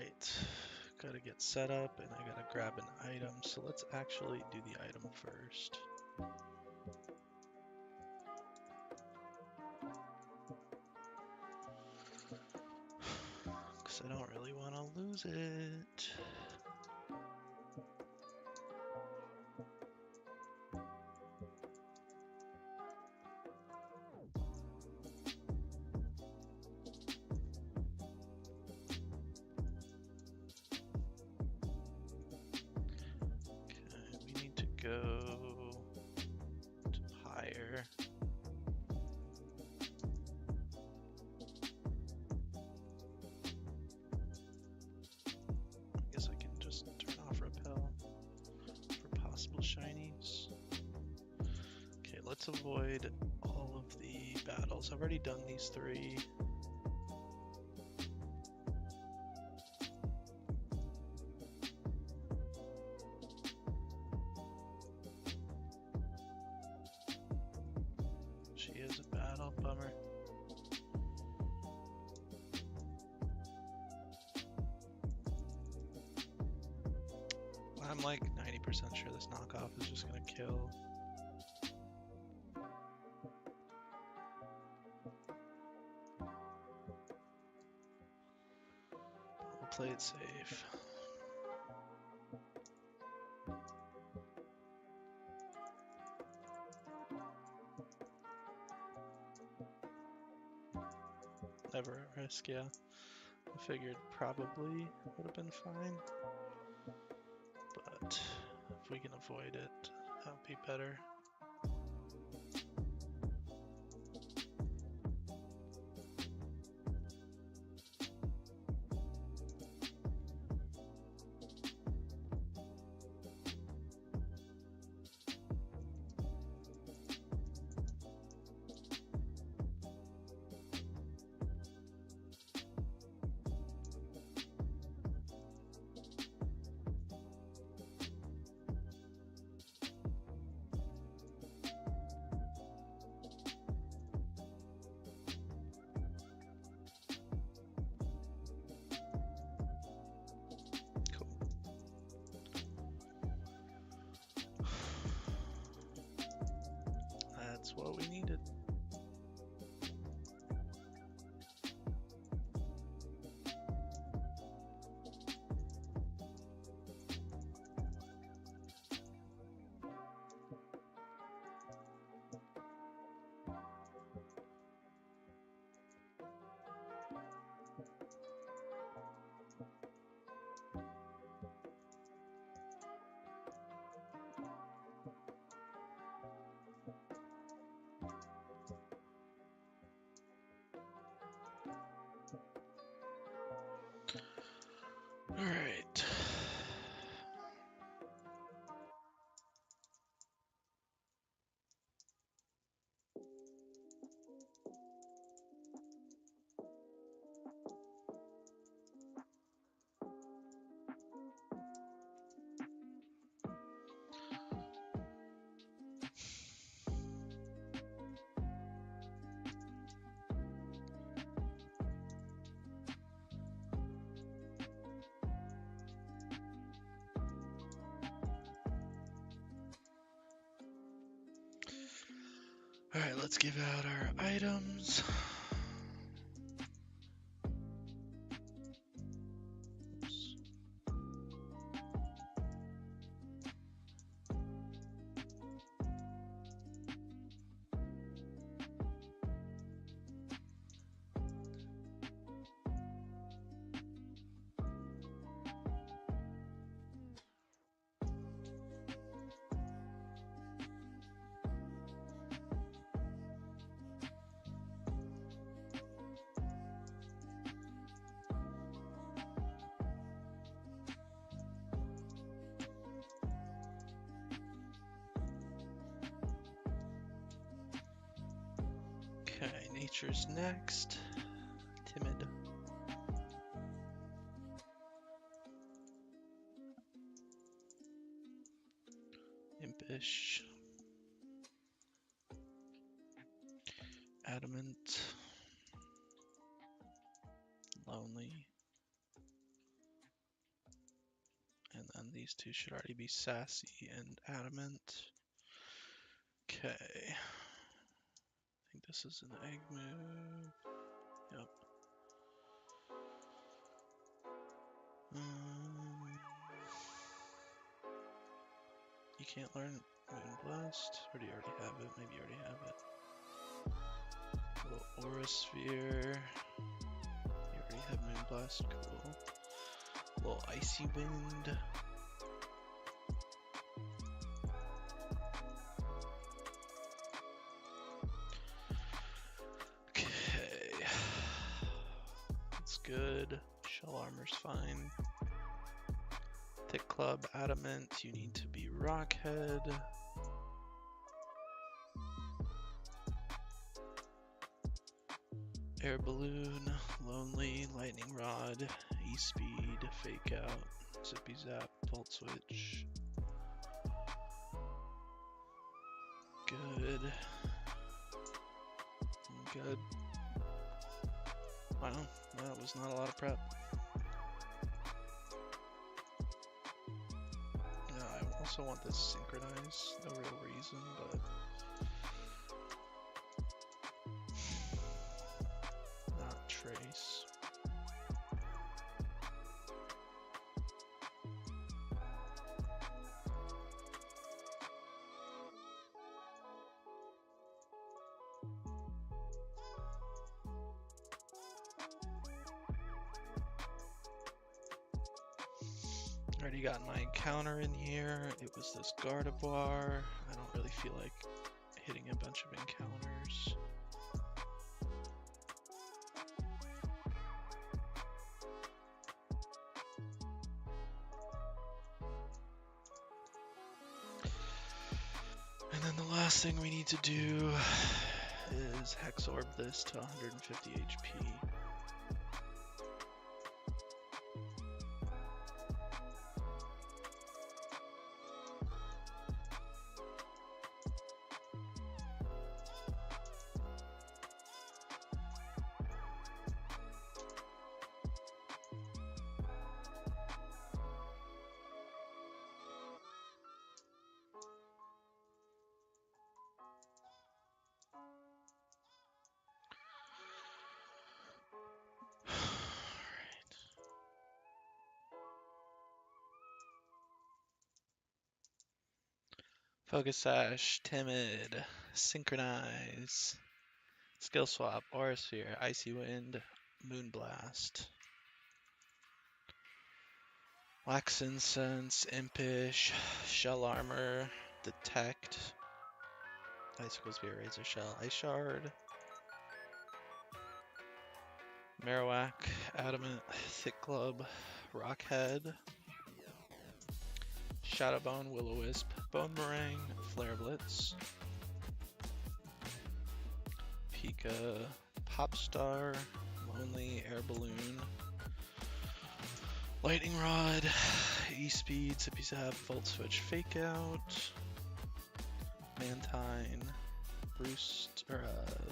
Alright, gotta get set up and I gotta grab an item, so let's actually do the item first. Because I don't really want to lose it. Okay, we need to go to higher. I guess I can just turn off repel for possible shinies. Okay, let's avoid all of the battles. I've already done these 3. She is a battle, bummer. I'm like 90% sure this knockoff is just gonna kill. We'll play it safe. Never a risk, yeah. I figured probably would have been fine. But if we can avoid it, that would be better. That's what we needed. All right. All right, let's give out our items. Oops. Okay, nature's next. Timid. Impish. Adamant. Lonely. and these two should already be sassy and adamant. Okay. I think this is an egg move. Yep. You can't learn Moonblast? Or do you already have it? Maybe you already have it. Little Aura Sphere. You already have Moonblast, cool. Little Icy Wind. Okay. That's good. Shell Armor's fine. Thick Club, Adamant, you need to be Rockhead. Air Balloon, Lonely, Lightning Rod, E-Speed, Fake Out, Zippy Zap, Volt Switch. Good. Good. Wow, that was not a lot of prep. Yeah, I also want this synchronized, no real reason, but not trace. Already got my encounter in here. It was this Gardevoir. I don't really feel like hitting a bunch of encounters. And then the last thing we need to do is Hexorb this to 150 HP. Focus Sash, Timid, Synchronize, Skill Swap, Aura Sphere, Icy Wind, Moonblast, Wax Incense, Impish, Shell Armor, Detect, Icicle Spear, Razor Shell, Ice Shard, Marowak, Adamant, Thick Club, Rockhead, Shadowbone, Will-O-Wisp, Bone Meringue, Flare Blitz, Pika, Popstar, Lonely, Air Balloon, Lightning Rod, E-Speed, Zippy Zap, Volt Switch, Fake Out, Mantine, Roost,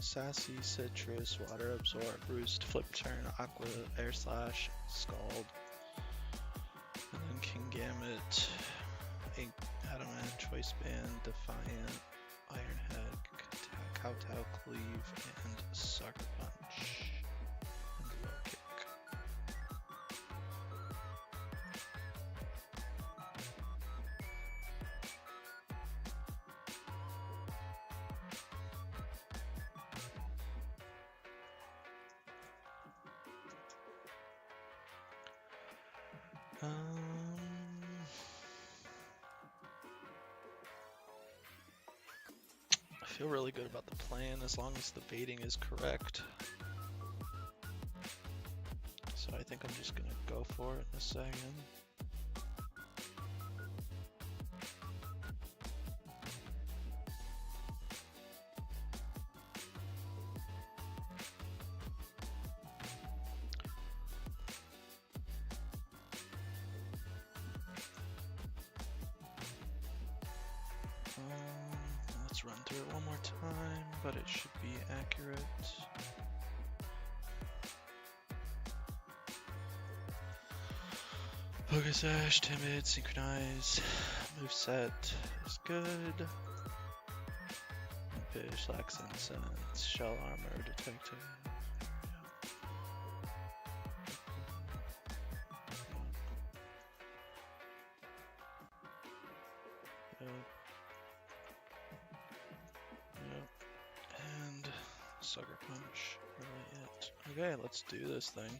Sassy, Citrus, Water Absorb, Roost, Flip Turn, Aqua, Air Slash, Scald, and then Kingambit, Adamant, Choice Band, Defiant, Iron Head, Kowtow, Cleave, and Sucker Punch. And Low Kick. I feel really good about the plan as long as the baiting is correct. So I think I'm just gonna go for it in a second. Let's run through it one more time, but it should be accurate. Focus Ash, Timid, Synchronize, Moveset is good. Fish, Lax Incense, Shell Armor, Detective. Yep. And Sucker Punch, really it. Okay, let's do this thing.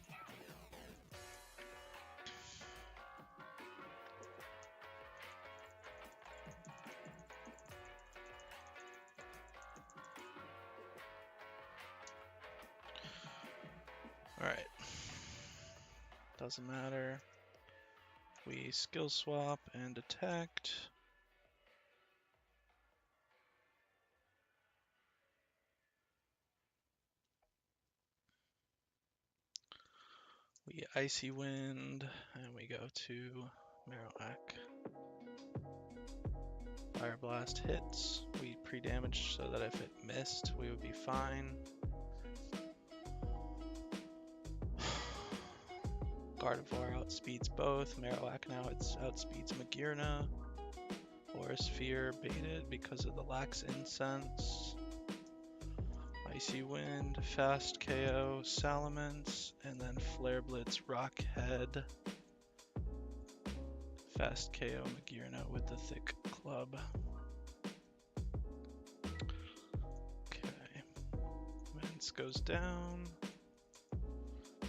Alright. Doesn't matter. We skill swap and detect. We Icy Wind, and we go to Marowak. Fire Blast hits. We pre-damage so that if it missed, we would be fine. Gardevoir outspeeds both. Marowak now outspeeds Magearna. Aura Sphere baited because of the Lax Incense. Icy Wind, Fast KO, Salamence, and then Flare Blitz, Rockhead. Fast KO Magearna with the Thick Club. Okay. Vince goes down.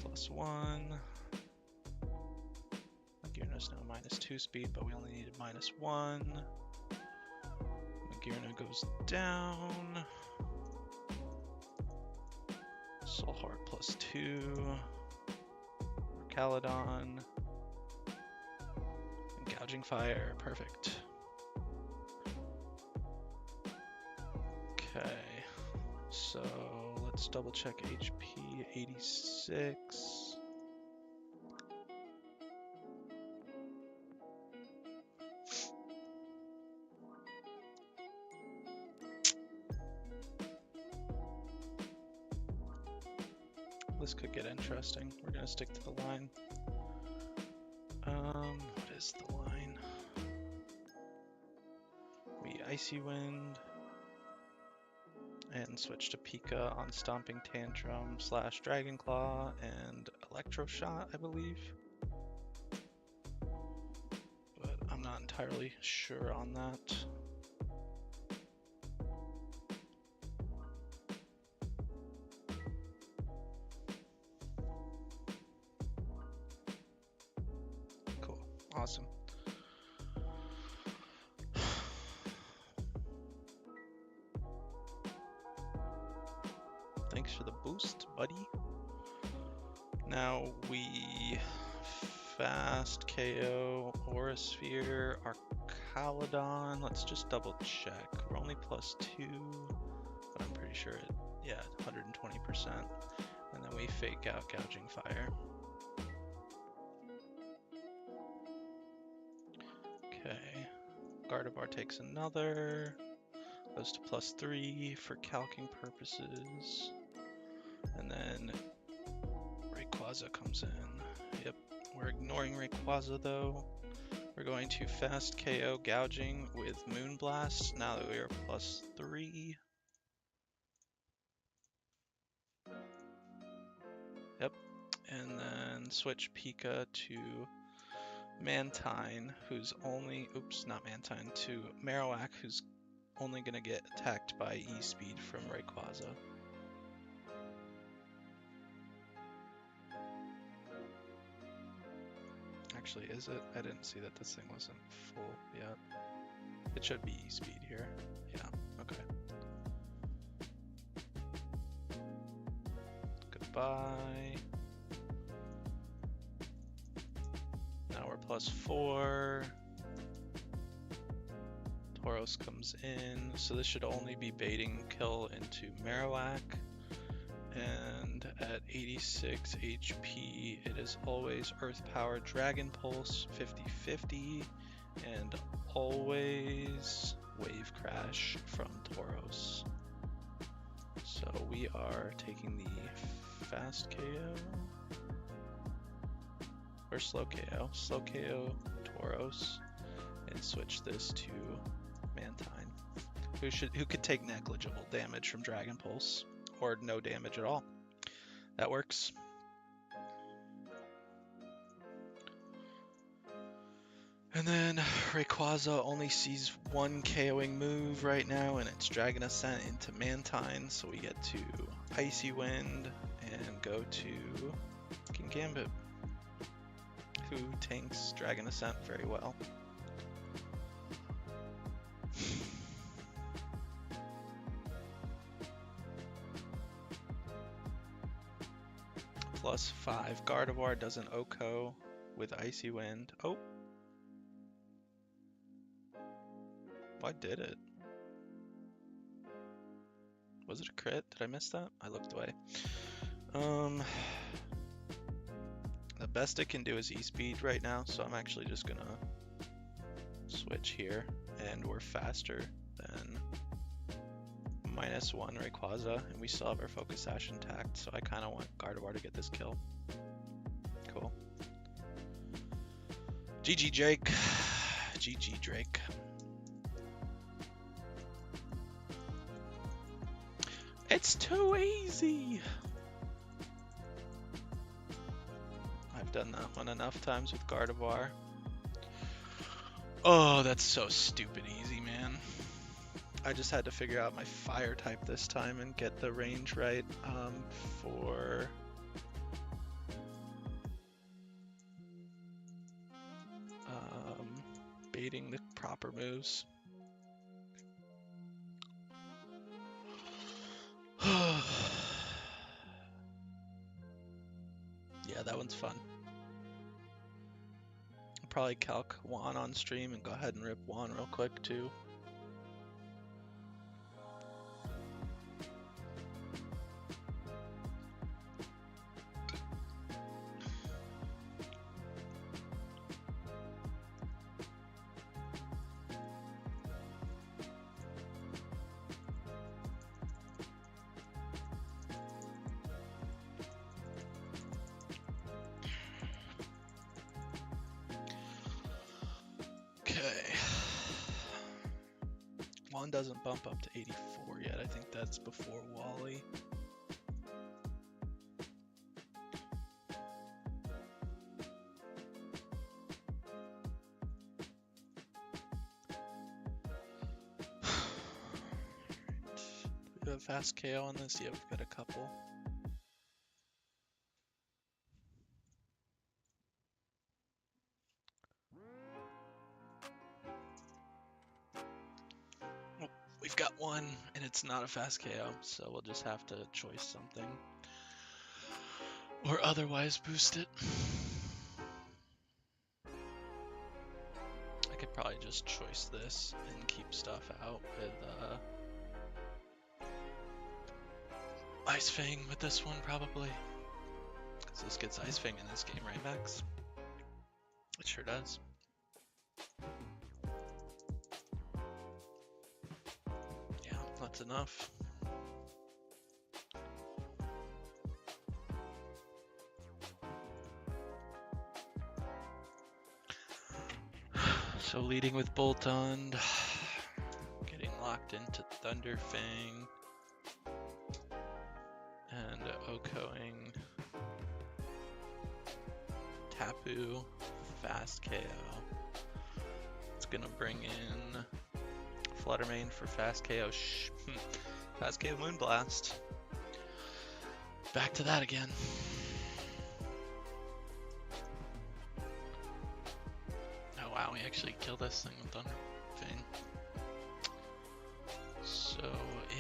+1. Magearna's now -2 speed, but we only needed -1. Magearna goes down. Soul Heart +2. Caladon. And Gouging Fire, perfect. Okay, so let's double check HP 86. This could get interesting. We're gonna stick to the line. What is the line? We Icy Wind and switch to Pika on Stomping Tantrum / Dragon Claw and Electro Shot, I believe. But I'm not entirely sure on that. Awesome. Thanks for the boost, buddy. Now we Fast KO Aura Sphere, Arcaladon. Let's just double check. We're only +2, but I'm pretty sure it, yeah, 120%. And then we fake out Gouging Fire. Okay, Gardevoir takes another, goes to +3 for calcing purposes, and then Rayquaza comes in. Yep, we're ignoring Rayquaza though. We're going to Fast KO Gouging with Moonblast now that we are +3. Yep, and then switch Pika to Mantine, who's only, not Mantine, to Marowak, who's only gonna get attacked by E-Speed from Rayquaza. Actually, is it? I didn't see that this thing wasn't full yet. It should be E-Speed here. Yeah, okay. Goodbye. Now we're +4. Tauros comes in, so this should only be baiting kill into Marowak. And at 86 HP, it is always Earth Power Dragon Pulse 50/50, and always Wave Crash from Tauros. So we are taking the Fast KO. Or slow KO. Slow KO Tauros. And switch this to Mantine. Who could take negligible damage from Dragon Pulse. Or no damage at all. That works. And then Rayquaza only sees one KOing move right now, and it's Dragon Ascent into Mantine, so we get to Icy Wind and go to King Gambit, who tanks Dragon Ascent very well. +5. Gardevoir doesn't OHKO with Icy Wind. Oh! Why did it? Was it a crit? Did I miss that? I looked away. The best it can do is E-Speed right now, so I'm actually just gonna switch here, and we're faster than -1 Rayquaza, and we still have our Focus Sash intact, so I kind of want Gardevoir to get this kill. Cool. GG Drake. GG Drake. It's too easy! I've done that one enough times with Gardevoir. Oh, that's so stupid easy, man. I just had to figure out my fire type this time and get the range right for baiting the proper moves. Yeah, that one's fun. I'll probably calc Juan on stream and go ahead and rip Juan real quick too. Juan doesn't bump up to 84 yet. I think that's before Wally. Do we have fast KO on this? Yeah, we've got a couple. We've got one, and it's not a fast KO, so we'll just have to choice something. Or otherwise boost it. I could probably just choice this and keep stuff out with Ice Fang with this one, probably. Because this gets Ice Fang in this game, right, Max? It sure does. That's enough. So leading with Boltund, getting locked into Thunder Fang, and OHKOing Tapu, fast KO. It's gonna bring in Fluttermane for fast KO. Fast KO Moonblast. Back to that again. Oh wow, we actually killed this thing with Thunder Fang. So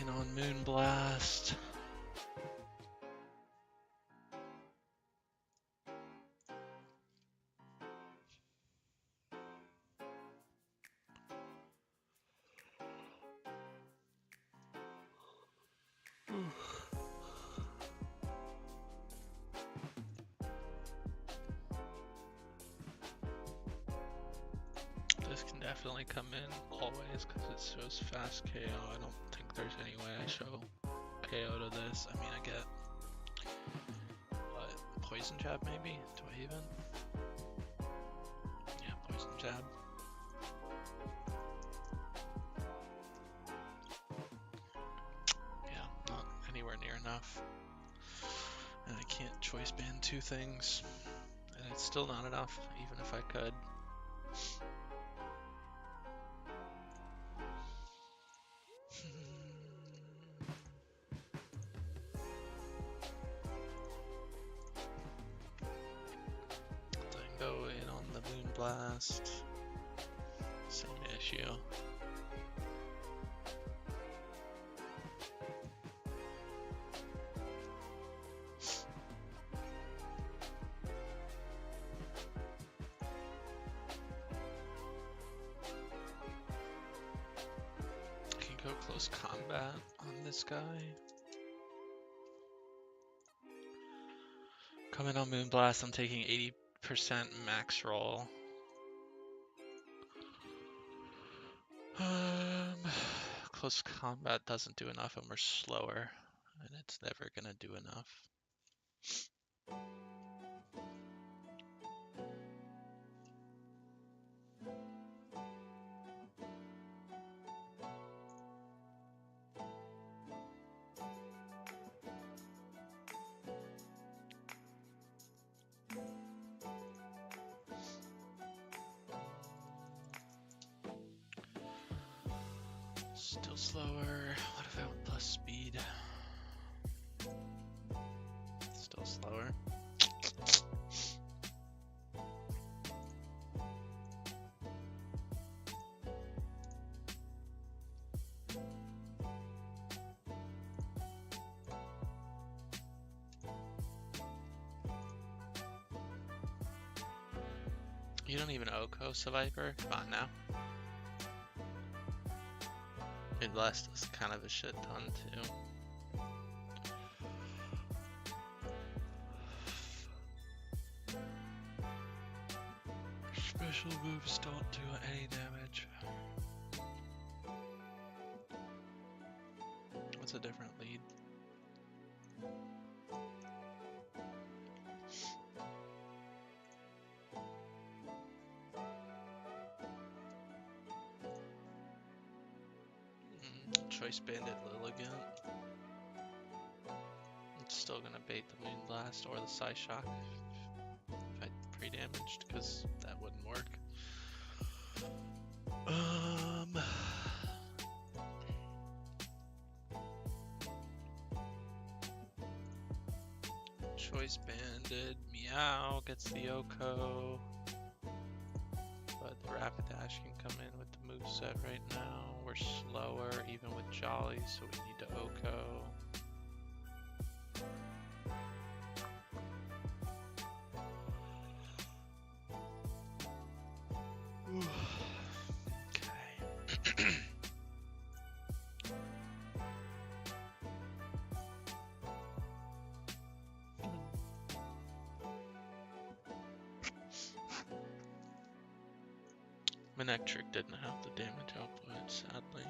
in on Moonblast. This can definitely come in always because it shows fast KO. I don't think there's any way I show KO to this. I mean, I get what, Poison Jab maybe? Do I even? jab. Yeah, not anywhere near enough. And I can't choice ban 2 things. And it's still not enough, even if I could. Go in on the Moon Blast. Same issue. I can go close combat on this guy. Coming on Moon Blast, I'm taking 80% max roll. Close combat doesn't do enough and we're slower, and it's never gonna do enough. Still slower. What about plus speed? Still slower. You don't even Oko Viper? Come on now. Midwest is kind of a shit ton too. Special moves don't do any damage. What's a different lead? Choice Bandit Lilligant. It's still gonna bait the Moon Blast or the Psy Shock if I pre-damaged, because that wouldn't work. Choice Bandit, Meow gets the Oko. But the Rapid Dash can come in with the moveset right now. We're slower even with Jolly, so we need to Oko. Okay. Manectric didn't have the damage output, sadly.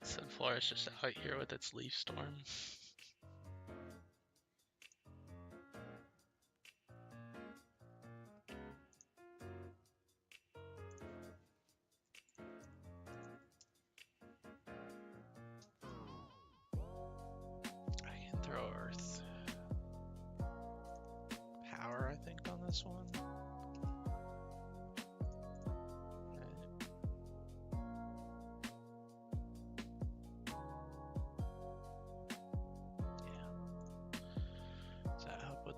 Sunflower is just out here with its Leaf Storm. I can throw Earth Power, I think, on this one.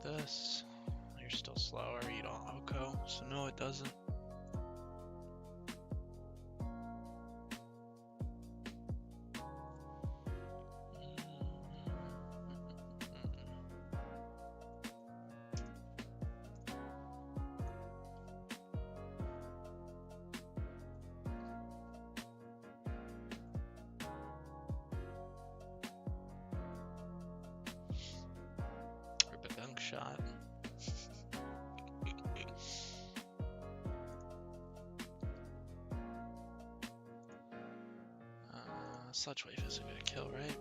This. You're still slower, you don't Oko, so no, it doesn't. Sludge Wave isn't gonna kill, right?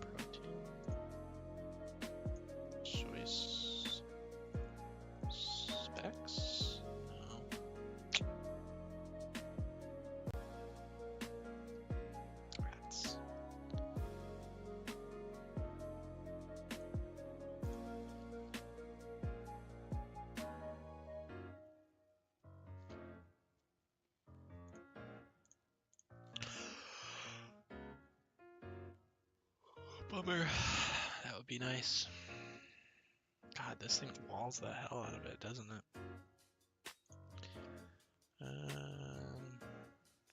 Protein. Choice. Specs? No. Rats. Bummer. That would be nice. God, this thing walls the hell out of it, doesn't it?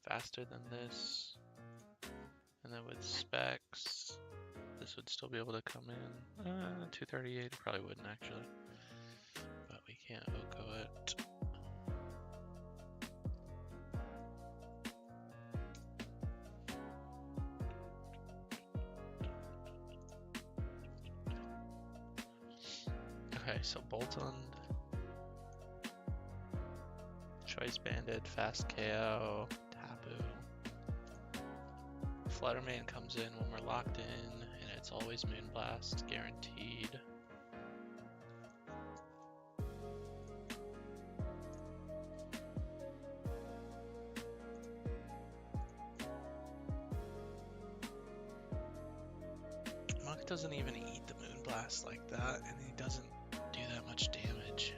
Faster than this. And then with specs, this would still be able to come in. 238 probably wouldn't actually. But we can't OCO it. Okay, so Bolton, Choice Bandit, Fast KO, Taboo. Fluttermane comes in when we're locked in, and it's always Moonblast, guaranteed. Monk doesn't even eat the Moonblast like that, and he doesn't do that much damage.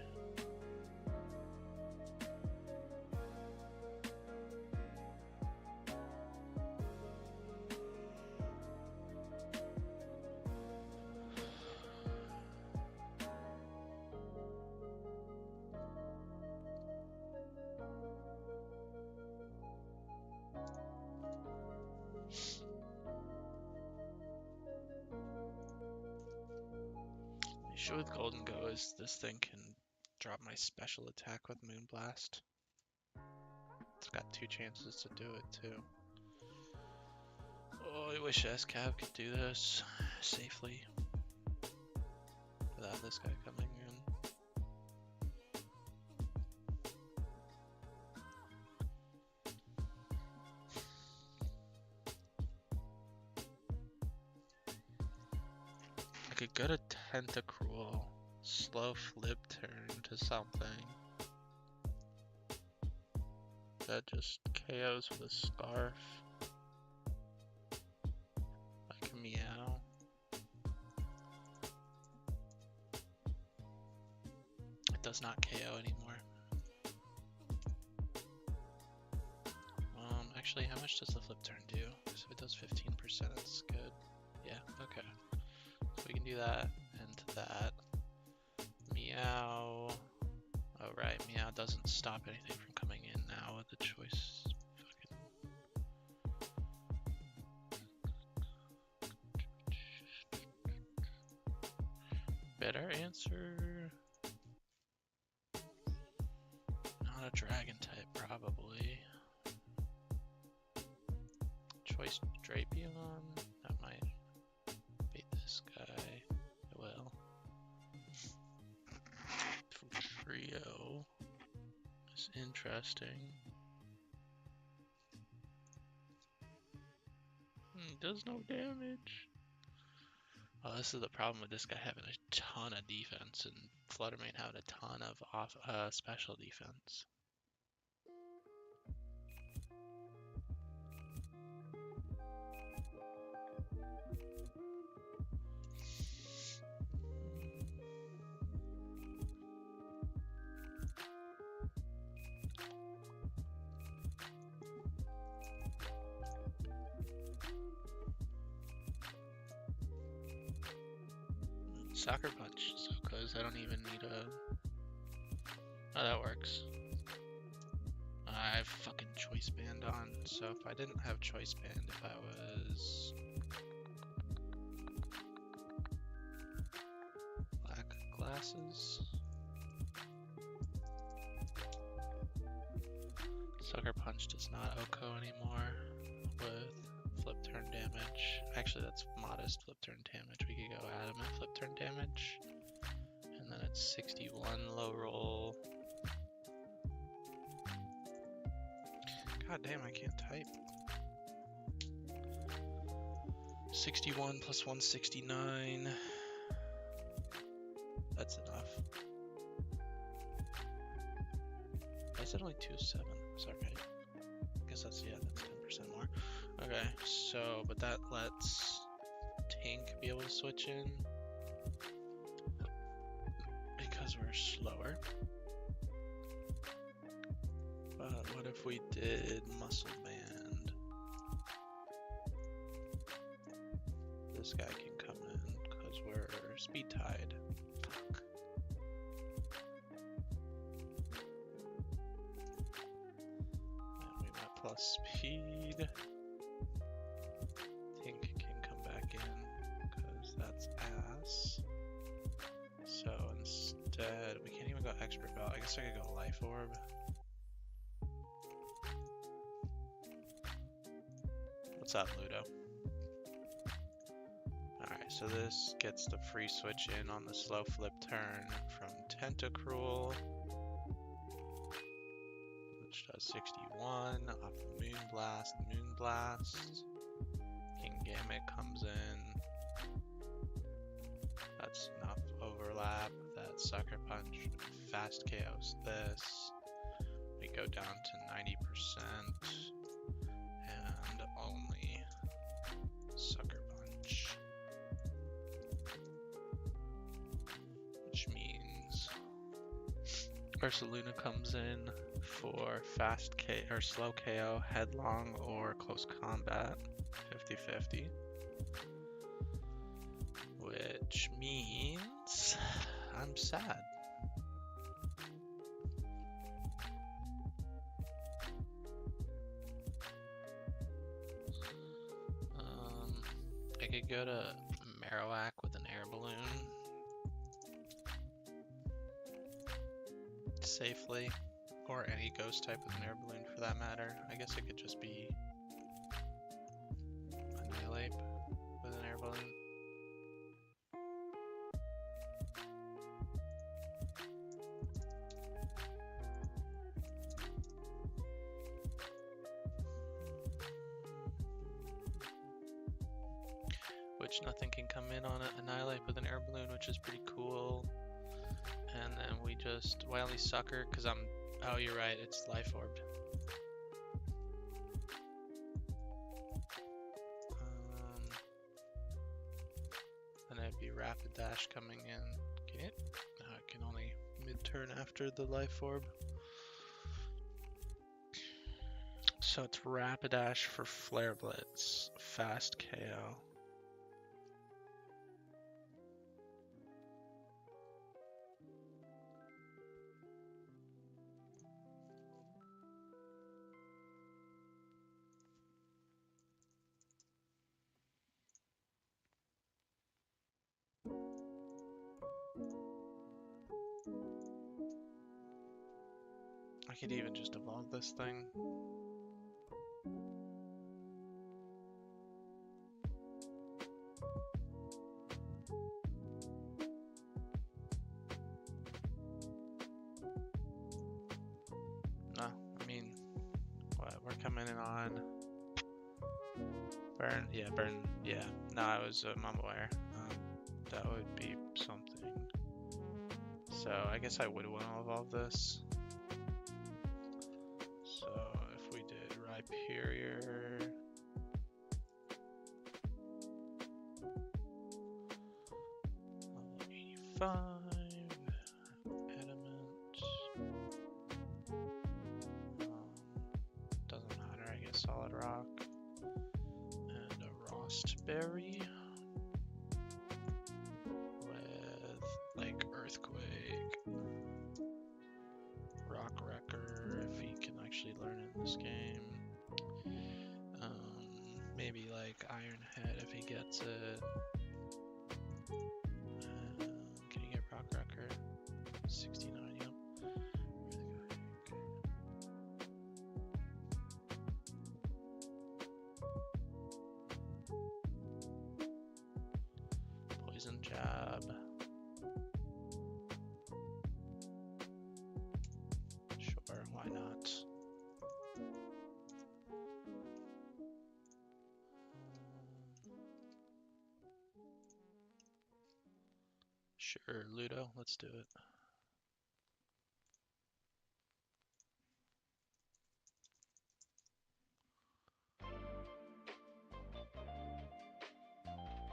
The issue with Golden Go is this thing can drop my special attack with Moonblast. It's got 2 chances to do it too. Oh, I wish SCAV could do this safely without this guy coming in. I could go to Tentacruel, slow flip turn to something that just KOs with a Scarf. Like a Meow. It does not KO anymore. Actually, how much does the flip turn do? So it does 15%, that's good. Yeah, okay. So we can do that and that. Meow. Oh right, Meow doesn't stop anything from coming in now with the choice. Better answer. Not a dragon type, probably. Choice Drapion. That might beat this guy. It will. Trio is interesting. Does no damage. Oh, this is the problem with this guy having a ton of defense and Fluttermane having a ton of special defense. Sucker Punch, so close. I don't even need a... Oh, that works. I have fucking Choice Band on, so if I didn't have Choice Band, if I was... Black Glasses... Sucker Punch does not OCO anymore with flip turn damage. Actually, that's modest flip turn damage. We could go Adamant flip turn damage. And then it's 61 low roll. God damn, I can't type. 61 plus 169. That's enough. I said only 27. Is that right? I guess that's, yeah, that's 10% more. Okay, so, but that lets Tank be able to switch in because we're slower. But what if we did Muscle Band? This guy can come in because we're speed tied. Fuck. And we went plus speed. Tank can come back in because that's ass. So instead, we can't even go expert belt. I guess I could go life orb. What's up, Ludo? Alright, so this gets the free switch in on the slow flip turn from Tentacruel, which does 61 off of Moonblast. Moonblast. King Gambit comes in. That's enough overlap. That Sucker Punch fast KOs this. We go down to 90%. And only Sucker Punch. Which means Ursaluna comes in for fast K or slow KO, headlong, or close combat, 50-50. Which means I'm sad. I could go to Marowak with an air balloon safely, or any ghost type with an air balloon for that matter. I guess it could just be Annihilate with an air balloon. Which nothing can come in on it. Annihilate with an air balloon, which is pretty cool. And then we just Wily Sucker, because I'm, oh, you're right, it's Life Orbed. And it'd be Rapid Dash coming in. Can it? No, it can only mid-turn after the Life Orb. So it's Rapidash for Flare Blitz, fast KO. I could even just evolve this thing. No, I mean, what, we're coming in on burn, yeah, burn, yeah. No, I'm aware. That would be something. So I guess I would want to evolve this. So if we did Rhyperior, level 85, Adamant, doesn't matter, I guess Solid Rock, and a Rostberry with like Earthquake, Rock Wrecker if he can actually learn in this game. Maybe like Iron Head if he gets it. Can you get Rock Wrecker? 69, yep. Poison Jab. Sure, why not? Sure, Ludo, let's do it.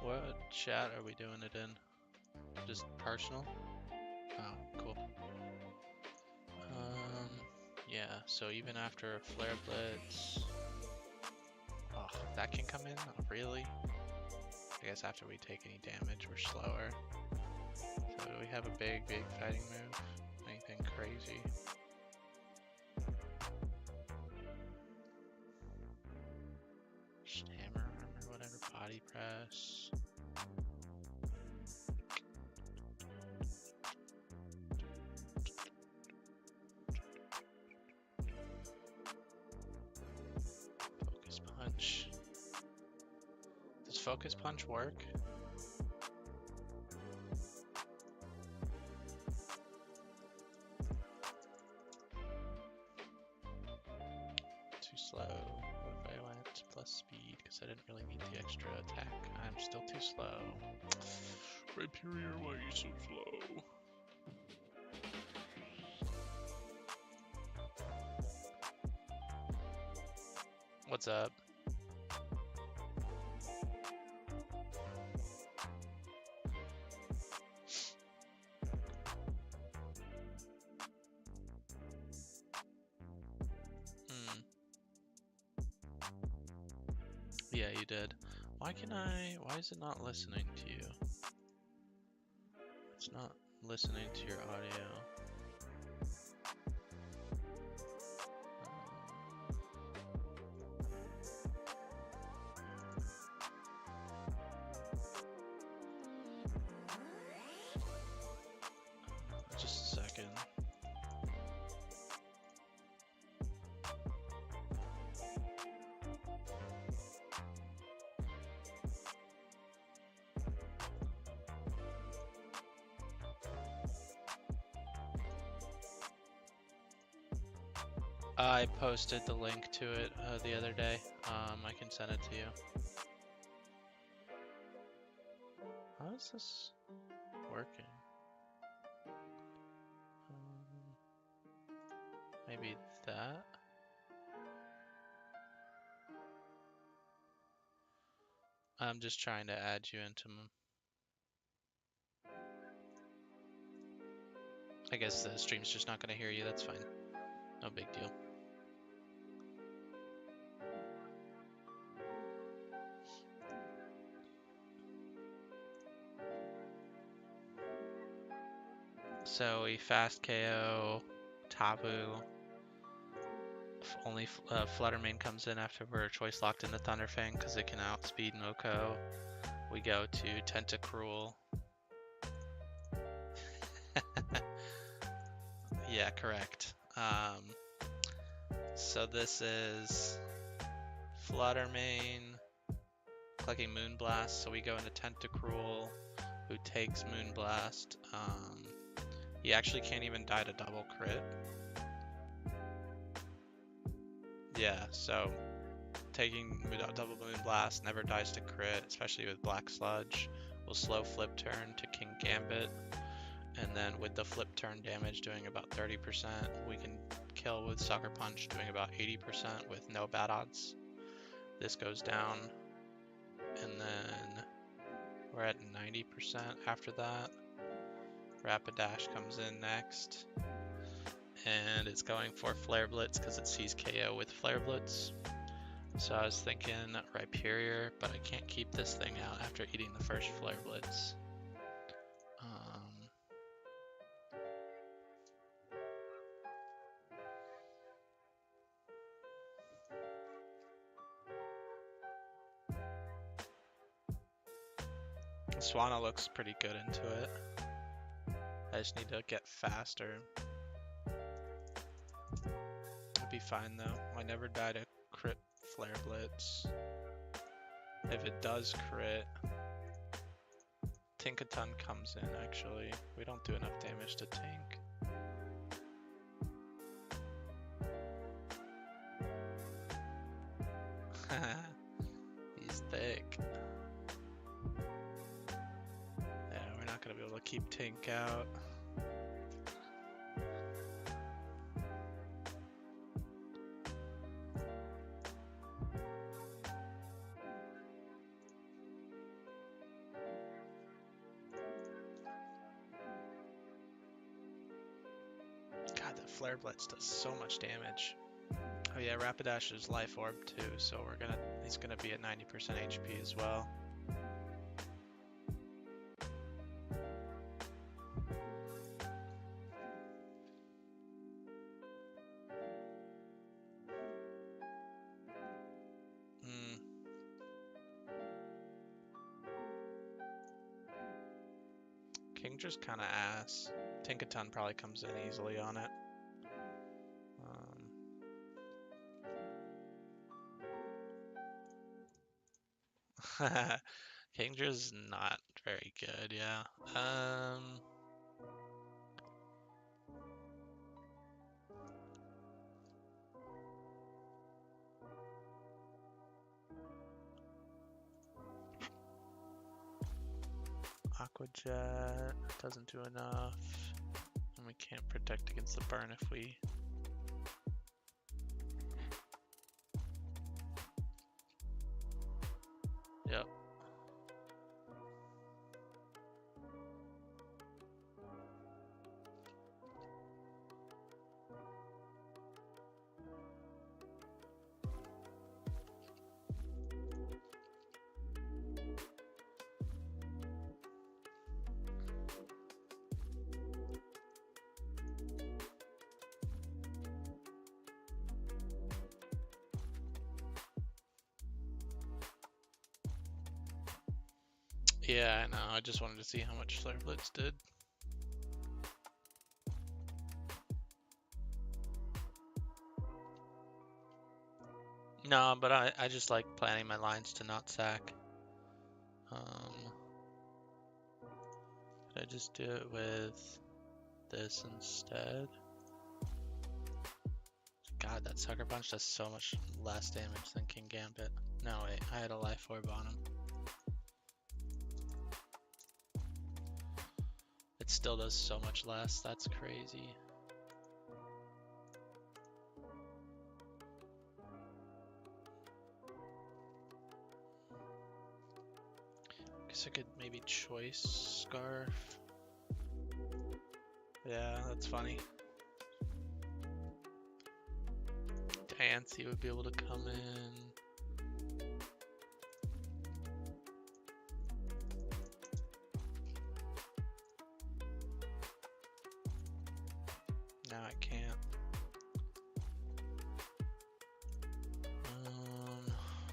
What chat are we doing it in? Just personal? Oh, cool. Yeah, so even after a flare blitz... Oh, that can come in? Oh, really? I guess after we take any damage, we're slower. So do we have a big fighting move? Anything crazy? Just hammer armor, whatever, body press. Focus punch. Does focus punch work? Too slow. What if I went plus speed? Because I didn't really need the extra attack. I'm still too slow. Rhyperior, why are you so slow? What's up? Yeah, you did. Why is it not listening to you? It's not listening to your audio. Just a second. I posted the link to it the other day. I can send it to you. How is this working? Maybe that? I'm just trying to add you into them. I guess the stream's just not going to hear you. That's fine. No big deal. So we fast KO Tabu. Only Fluttermane comes in after we're choice locked into Thunderfang because it can outspeed Moko. We go to Tentacruel. Yeah, correct. So this is Fluttermane clicking Moonblast. So we go into Tentacruel, who takes Moonblast. He actually can't even die to double crit. Yeah, so taking double Moonblast never dies to crit, especially with Black Sludge. We'll slow flip turn to King Gambit, and then with the flip turn damage doing about 30%, we can kill with Sucker Punch doing about 80% with no bad odds. This goes down, and then we're at 90% after that. Rapidash comes in next, and it's going for Flare Blitz because it sees KO with Flare Blitz. So I was thinking Rhyperior, but I can't keep this thing out after eating the first Flare Blitz. Swanna looks pretty good into it. I just need to get faster. It'll be fine though. I never die to crit Flare Blitz. If it does crit, Tinkaton comes in actually. We don't do enough damage to Tink. He's thick. Yeah, we're not gonna be able to keep Tink out. God, that Flare Blitz does so much damage. Oh yeah, Rapidash is Life Orb too, so he's gonna be at 90% HP as well. Kingdra's kind of ass. Tinkaton probably comes in easily on it. Kingdra's not very good, yeah. Aqua Jet doesn't do enough. And we can't protect against the burn if we... Yep. Yeah, I know. I just wanted to see how much Flare Blitz did. No, but I just like planning my lines to not sack. Could I just do it with this instead? God, that Sucker Punch does so much less damage than King Gambit. No, wait, I had a Life Orb on him. It still does so much less, that's crazy. Guess I could maybe choice Scarf. Yeah, that's funny. Diancie would be able to come in. No, I can't.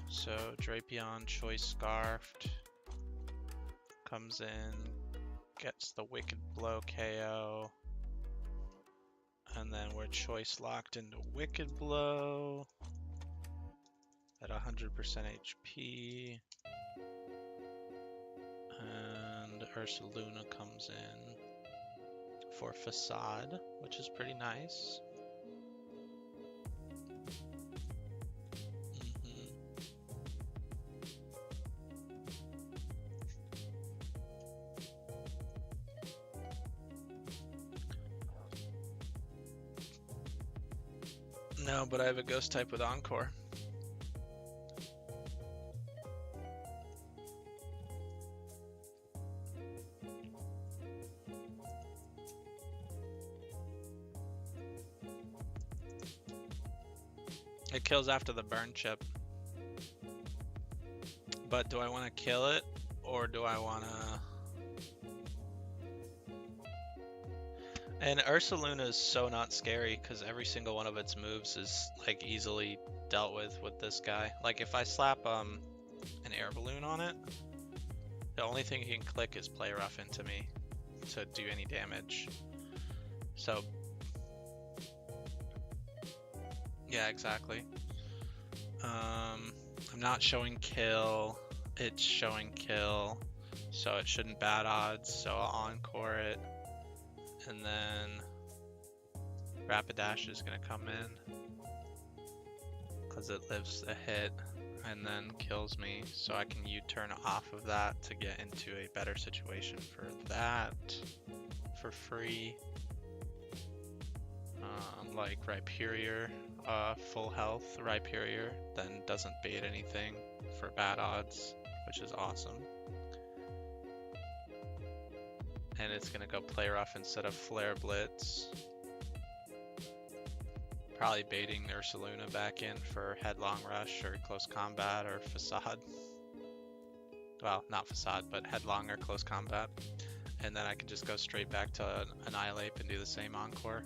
So Drapion choice Scarfed. Comes in, gets the Wicked Blow KO. And then we're choice locked into Wicked Blow at 100% HP. And Ursaluna comes in for Facade, which is pretty nice. No, but I have a Ghost type with Encore. It kills after the burn chip. But do I want to kill it, or do I want to... And Ursaluna is so not scary because every single one of its moves is like easily dealt with this guy. Like if I slap an air balloon on it, the only thing he can click is Play Rough into me to do any damage. So yeah, exactly. I'm not showing kill. It's showing kill, so it shouldn't bad odds. So I'll Encore it. And then Rapidash is gonna come in because it lives a hit. and then kills me, so I can U-turn off of that to get into a better situation for that for free. Like Rhyperior, full health Rhyperior, then doesn't bait anything for bad odds, which is awesome. And it's gonna go play rough instead of Flare Blitz. Probably baiting Ursaluna back in for Headlong Rush or Close Combat or Facade. Well, not Facade, but Headlong or Close Combat. And then I can just go straight back to Annihilate and do the same Encore.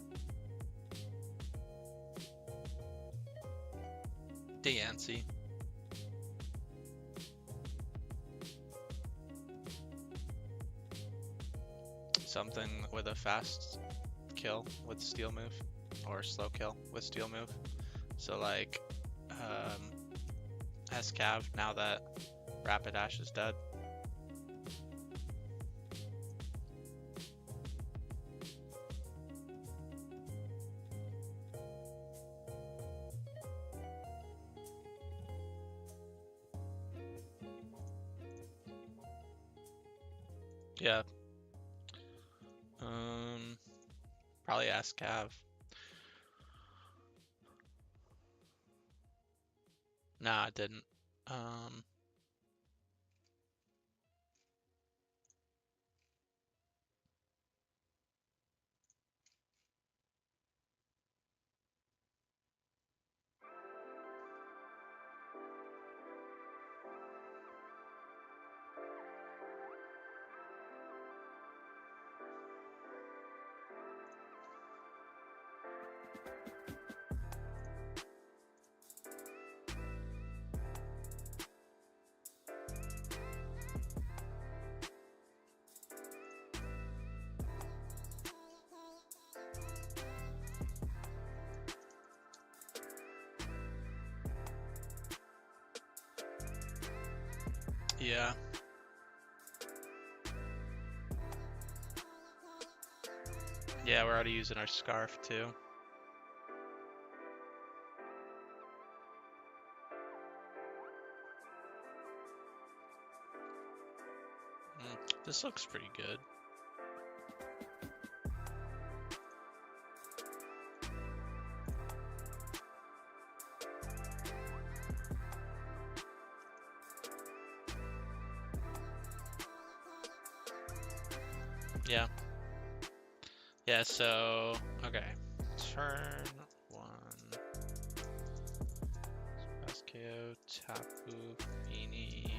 Diancie. Something with a fast kill with Steel Move, or slow kill with Steel Move. So like, Escav, now that Rapidash is dead. Yeah. Probably Escav. Nah, I didn't. Yeah. Yeah, we're already using our Scarf too. This looks pretty good. Yeah. Yeah, so, okay. Turn 1. Fast KO, Tapu, Fini.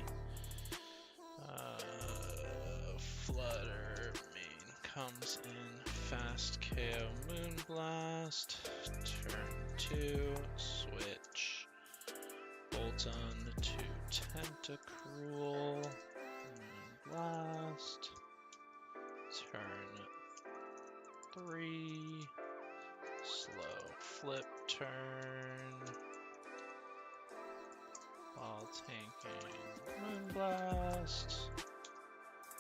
Flutter, main comes in. Fast KO, Moonblast. Turn 2, switch. Bolton to Tentacruel. Moonblast. Turn 3, slow flip turn, while tanking Moonblast.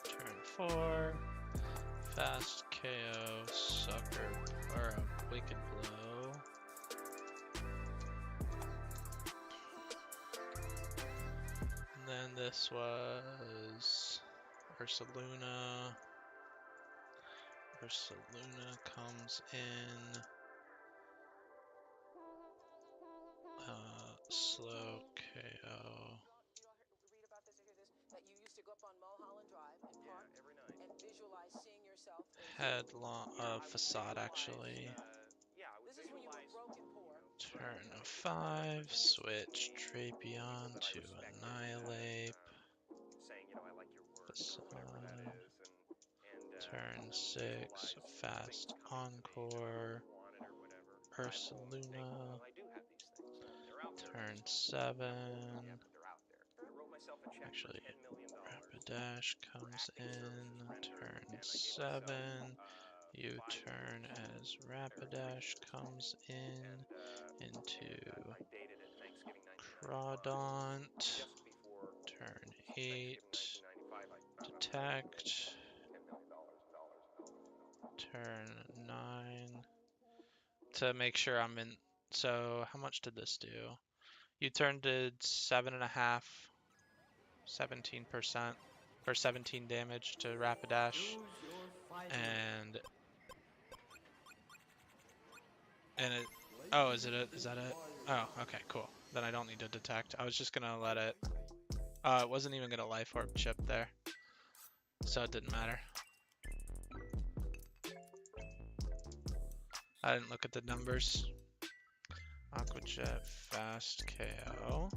Turn 4, fast KO, sucker, or a Wicked Blow. And then this was Ursaluna. Ursaluna comes in, slow KO. Headlong, Facade actually. Turn 5, switch Drapion to Annihilate. Facade. Turn 6, fast Encore. Ursaluna. Turn 7. Actually, Rapidash comes in. Turn 7. U-turn as Rapidash comes in into Crawdaunt. Turn 8. Detect. Turn 9. To make sure I'm in. So, how much did this do? U-turn did 7.5, 17%, or 17 damage to Rapidash, and it. Oh, is that it? Oh, okay, cool. Then I don't need to detect. I was just gonna let it. It wasn't even gonna life orb chip there, so it didn't matter. I didn't look at the numbers. Aqua Jet, fast KO.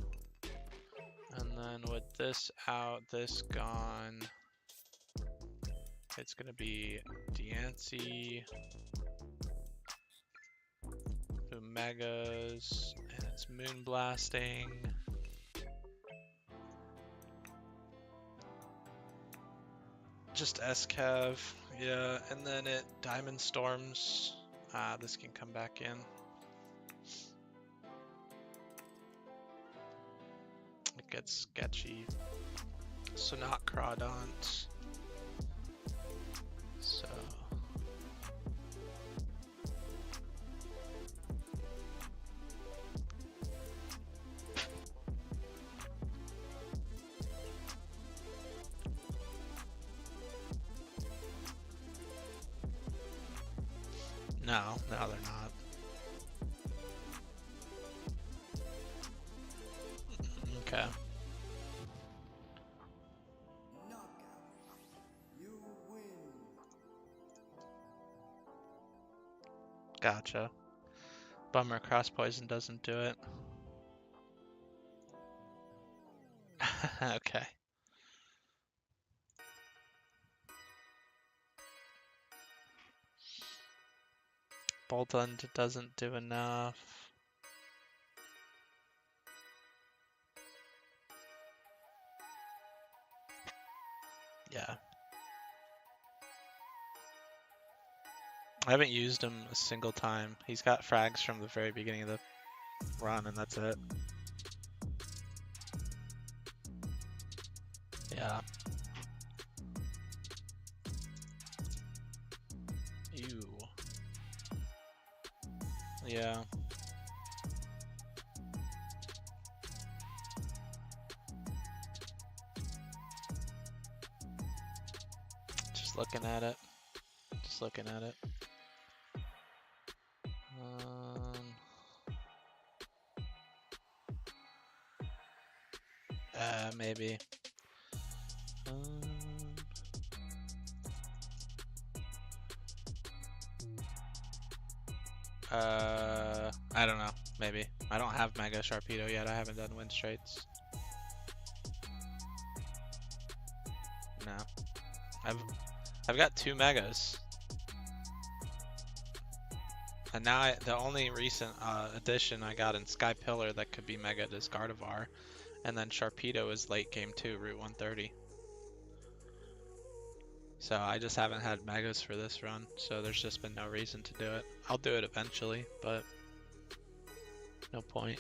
And then with this out, this gone, it's gonna be Diancie, Megas, and it's Moon Blasting. Just SCAV, yeah, and then it Diamond Storms. This can come back in. It gets sketchy. So not Crawdont. So no, they're not. Okay. Gotcha. Bummer, cross poison doesn't do it. Okay. Boltund doesn't do enough. Yeah. I haven't used him a single time. He's got frags from the very beginning of the run, and that's it. Yeah. Ew. Yeah. Just looking at it. Just looking at it. Maybe. I don't know. Maybe. I don't have Mega Sharpedo yet. I haven't done Wind Straits. No. I've got 2 Megas. And now the only recent addition I got in Sky Pillar that could be Mega is Gardevoir. And then Sharpedo is late game too, Route 130. So I just haven't had Megas for this run, so there's just been no reason to do it. I'll do it eventually, but no point.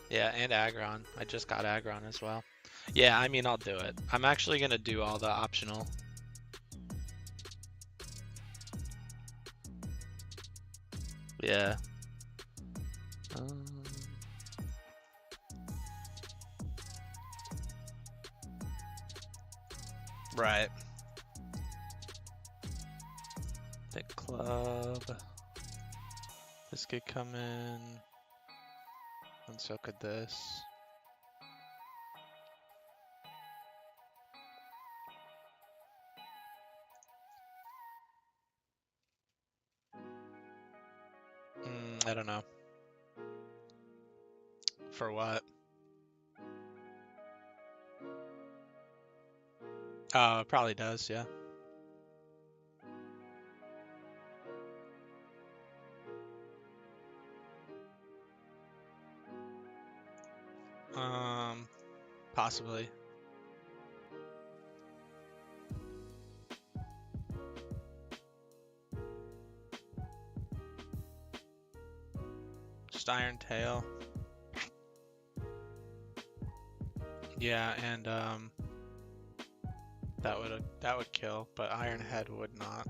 Yeah, and Aggron. I just got Aggron as well. Yeah, I mean, I'll do it. I'm actually gonna do all the optional. Yeah. Right. Thick Club. This could come in. And so could this. I don't know. For what? It probably does, yeah. Possibly. Just Iron Tail. Yeah, and that would kill, but Iron Head would not.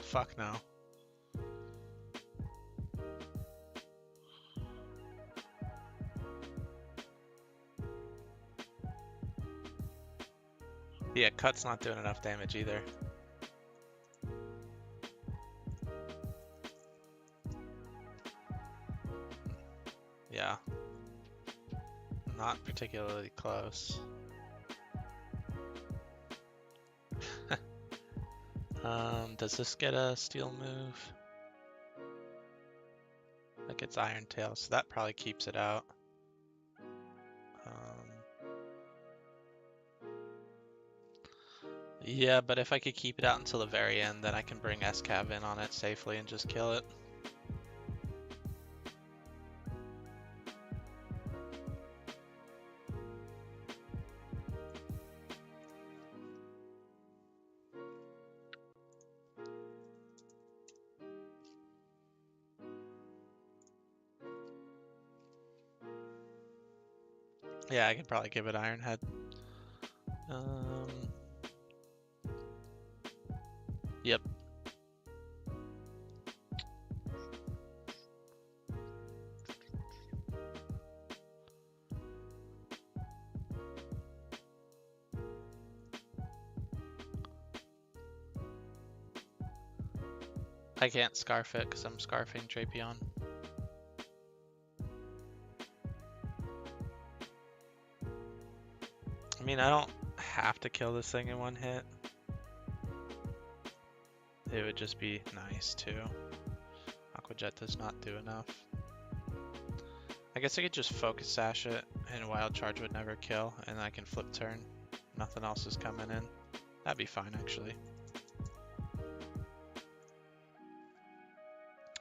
Fuck no. Yeah, cut's not doing enough damage either. Yeah. Not particularly close. Does this get a steel move? That gets Iron Tail, so that probably keeps it out. Yeah, but if I could keep it out until the very end, then I can bring S-Cav in on it safely and just kill it. Yeah, I could probably give it Iron Head. Yep. I can't scarf it because I'm scarfing Drapion. I mean, I don't have to kill this thing in one hit. It would just be nice too. Aqua Jet does not do enough. I guess I could just focus sash it and Wild Charge would never kill, and I can flip turn. Nothing else is coming in. That'd be fine actually.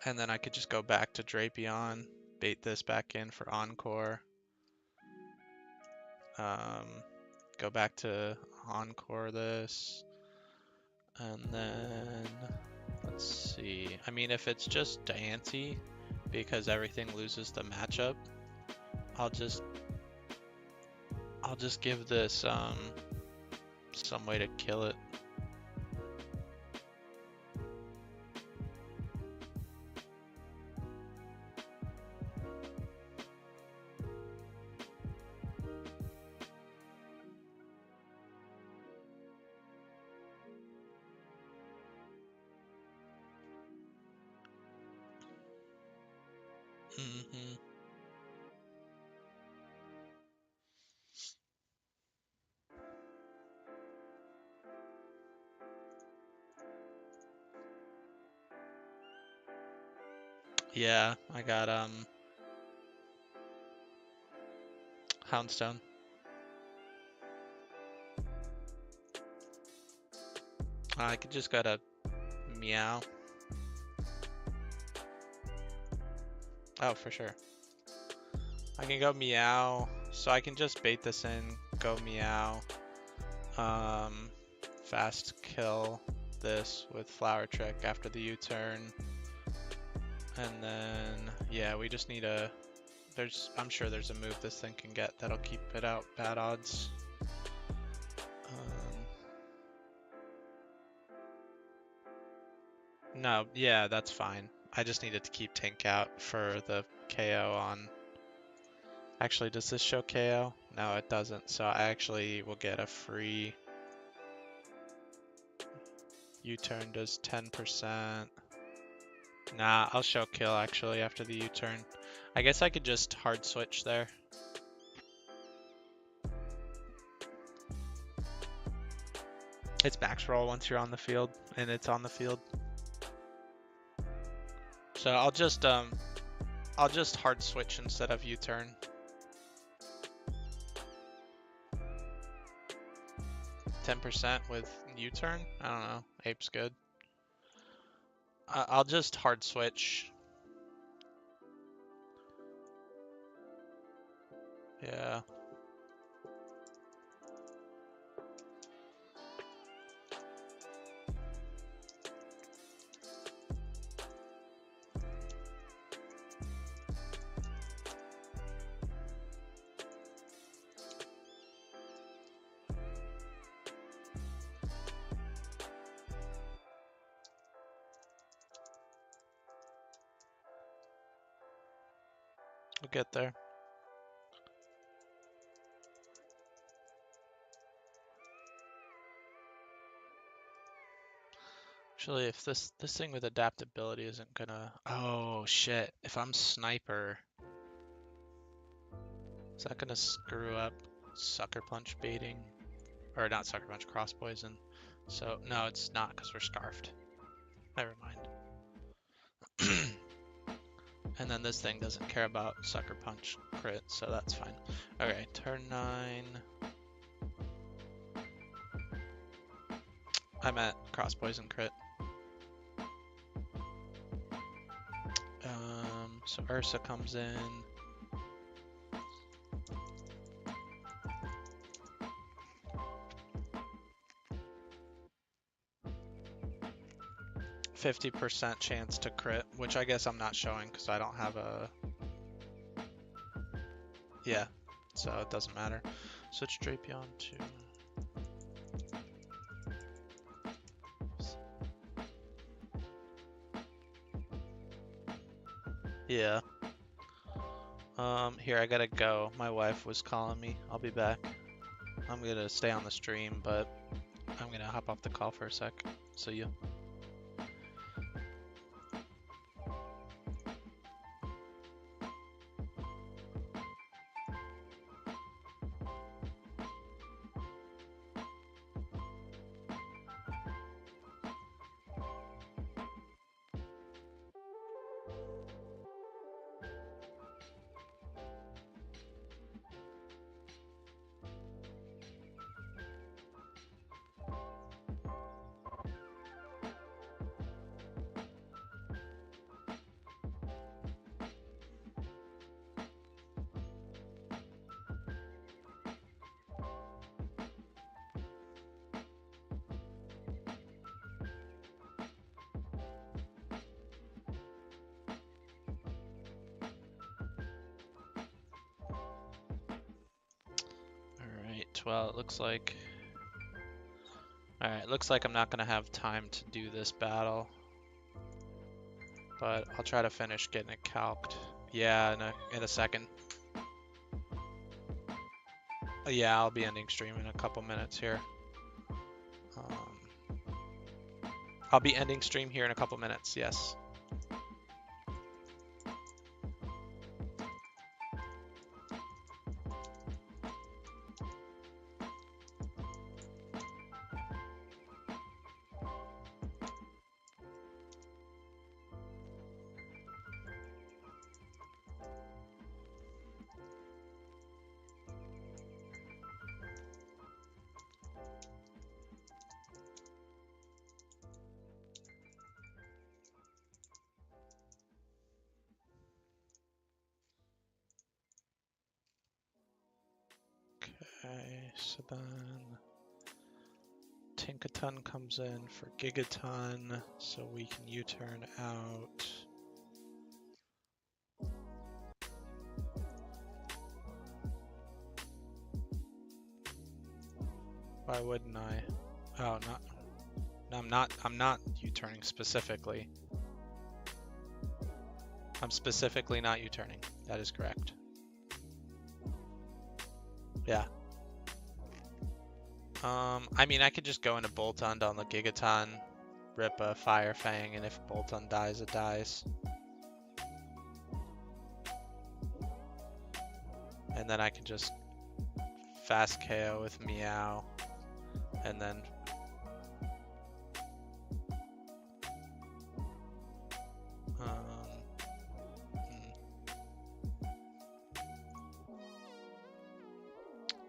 And then I could just go back to Drapion, bait this back in for Encore. Go back to Encore this. And then, let's see. I mean, if it's just Diancie, because everything loses the matchup, I'll just give this some way to kill it. Mm-hmm. Yeah, I got Houndstone. I could just go to Meow. Oh, for sure. I can go Meow, so I can just bait this in, go Meow, fast kill this with Flower Trick after the U-turn, and then, yeah, we just need a, I'm sure there's a move this thing can get that'll keep it out bad odds. No, yeah, that's fine. I just needed to keep Tink out for the KO on... Actually, does this show KO? No, it doesn't, so I actually will get a free... U-turn does 10%. Nah, I'll show kill actually after the U-turn. I guess I could just hard switch there. It's max roll once you're on the field, and it's on the field. So I'll just hard switch instead of U-turn. %10 with U-turn? I don't know. Ape's good. I'll just hard switch. Yeah. We'll get there. Actually, if this thing with adaptability isn't gonna... Oh, shit. If I'm sniper, is that gonna screw up sucker punch baiting? Or not sucker punch, cross poison. So, no, it's not because we're scarfed. Never mind. And then this thing doesn't care about sucker punch crit, so that's fine. Okay, turn 9. I'm at cross poison crit. So Ursa comes in. %50 chance to crit, which I guess I'm not showing because I don't have a... Yeah, so it doesn't matter. Switch Drapion to... Yeah. Here, I gotta go. My wife was calling me. I'll be back. I'm gonna stay on the stream, but I'm gonna hop off the call for a sec. See you. Well, it looks like... Alright, looks like I'm not gonna have time to do this battle. But I'll try to finish getting it calced. Yeah, in a second. Yeah, I'll be ending stream in a couple minutes here. I'll be ending stream here in a couple minutes, yes. Okay, so then Tinkaton comes in for Gigaton, so we can U-turn out. Why wouldn't I? Oh, not. No, I'm not U-turning specifically. I'm specifically not U-turning. That is correct. Yeah. I mean, I could just go into Boltund on the Gigaton, rip a Fire Fang, and if Boltund dies, it dies. And then I can just fast KO with Meow, and then...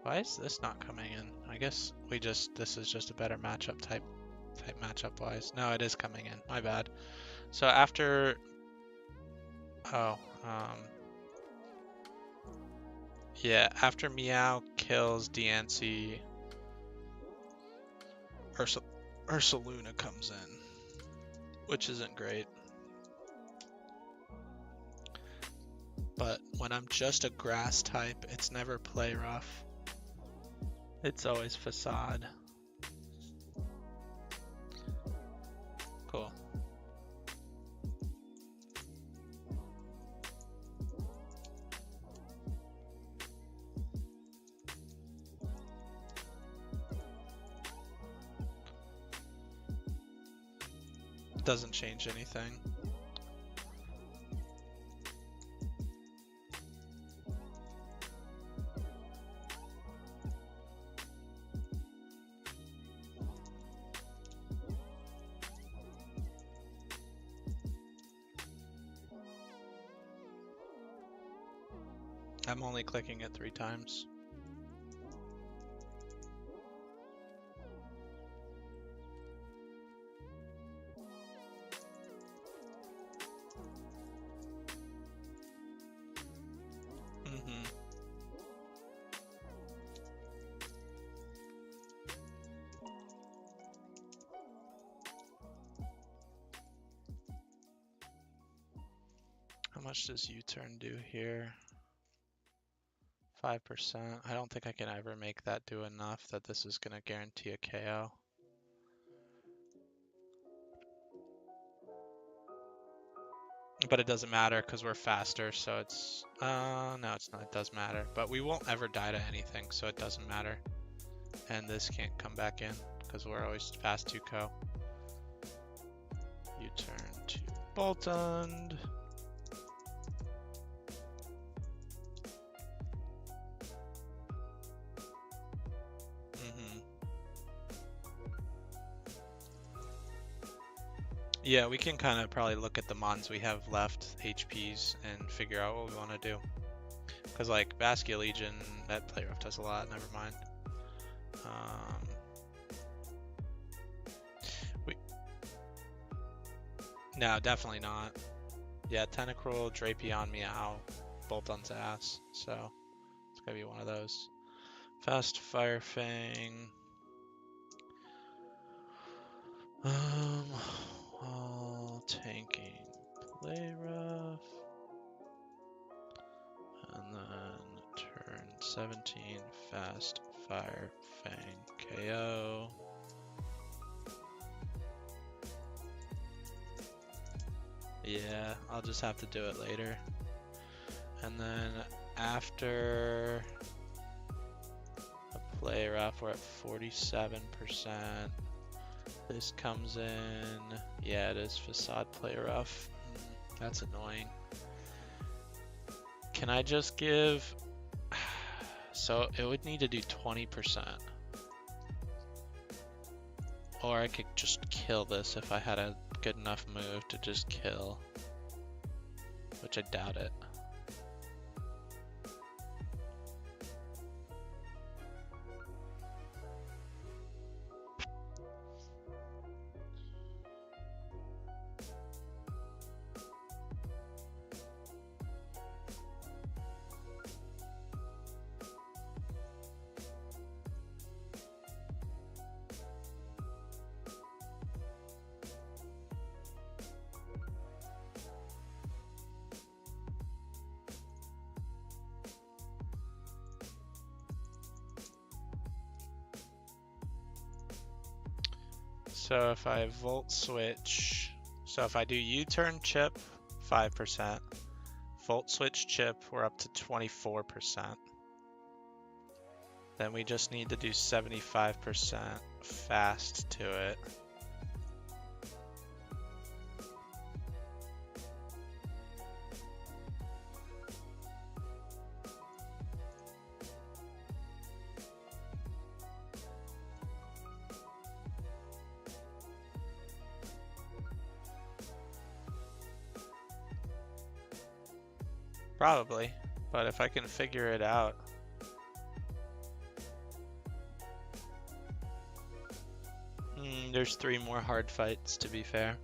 Why is this not coming in? I guess this is just a better matchup type matchup wise. No, it is coming in. My bad. So after, yeah, after Meow kills Diancie, Ursaluna comes in, which isn't great. But when I'm just a grass type, it's never play rough. It's always facade. Cool. doesn't change anything. I'm only clicking it 3 times. How much does U-turn do here? 5%. I don't think I can ever make that do enough that this is going to guarantee a KO. But it doesn't matter because we're faster, so it's... no, it's not. It does matter. But we won't ever die to anything, so it doesn't matter. And this can't come back in because we're always fast 2-co. U-turn to Boltund. Yeah, we can kind of probably look at the mons we have left, HPs, and figure out what we want to do. Because like Vascular Legion, that play rough does a lot, never mind. No, definitely not. Yeah, Tentacruel, Drapion, Meow, Boltund's ass, so it's gotta be one of those. Fast Fire Fang. While tanking play rough. And then turn 17, Fast Fire Fang KO. Yeah, I'll just have to do it later. And then after a play rough, we're at 47%. This comes in, yeah, it is Facade play rough. That's annoying. Can I just give, so it would need to do 20%. Or I could just kill this if I had a good enough move to just kill, which I doubt it. So if I volt switch, so if I do U-turn chip, 5%, volt switch chip, we're up to 24%. Then we just need to do 75% fast to it. Probably, but if I can figure it out. There's 3 more hard fights, to be fair.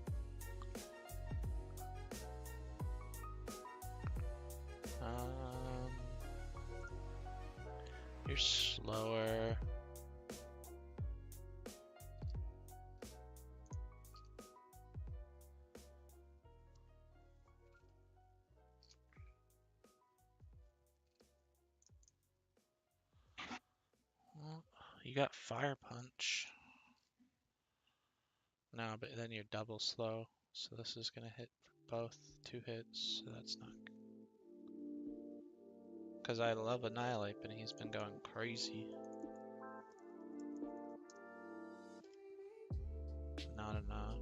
You're slower. You got Fire Punch. No, but then you're double slow. So this is gonna hit for both 2 hits, so that's not good. Because I love Annihilate, but he's been going crazy. Not enough.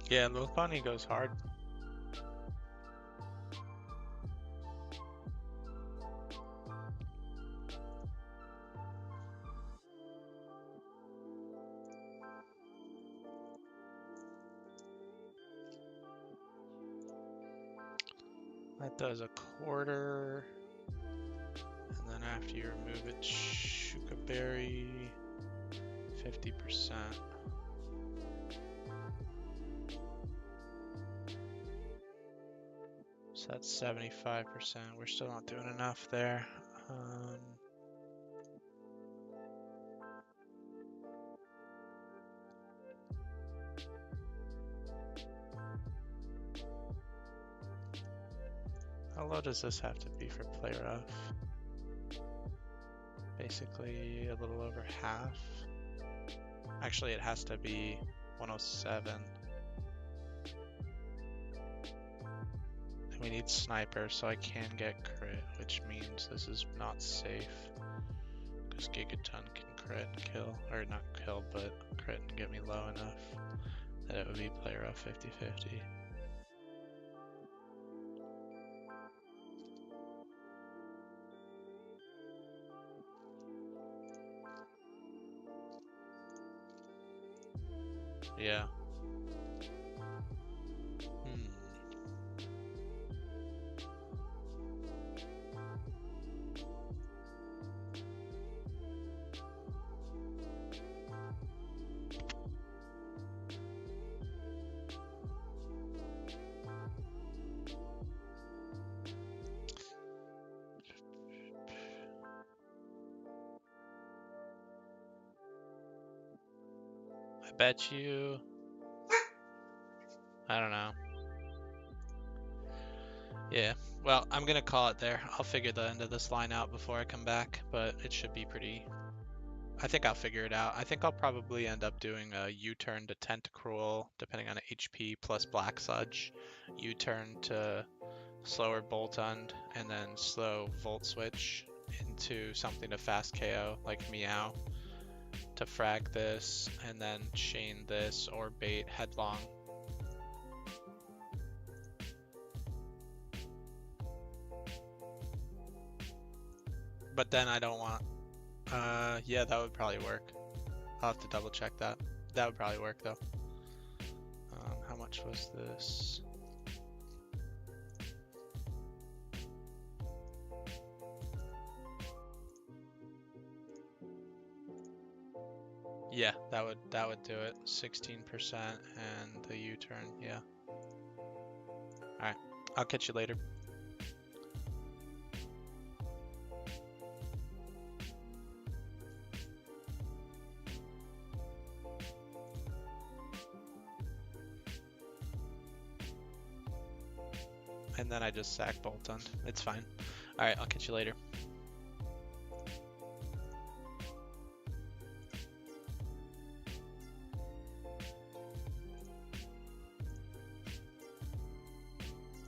Yeah, Little Pony goes hard. That does a quarter. And then after you remove it, Shuka Berry, 50%. So that's 75%. We're still not doing enough there. How low does this have to be for play rough? Basically a little over half. Actually, it has to be 107. And we need sniper, so I can get crit, which means this is not safe. Because Gigaton can crit and kill, or not kill, but crit and get me low enough that it would be play rough 50-50. Yeah. I bet you... I don't know. Yeah, well, I'm gonna call it there. I'll figure the end of this line out before I come back, but it should be pretty... I think I'll figure it out. I think I'll probably end up doing a U-turn to Tentacruel, depending on HP, plus Black Sludge. U-turn to slower Boltund, and then slow Volt Switch into something to fast KO, like Meow, to frag this, and then chain this or bait Headlong. But then I don't want... yeah, that would probably work. I'll have to double check that. That would probably work though. How much was this? Yeah, that would do it. 16% and the U-turn, yeah. Alright, I'll catch you later. And then I just sack Boltund. It's fine. Alright, I'll catch you later.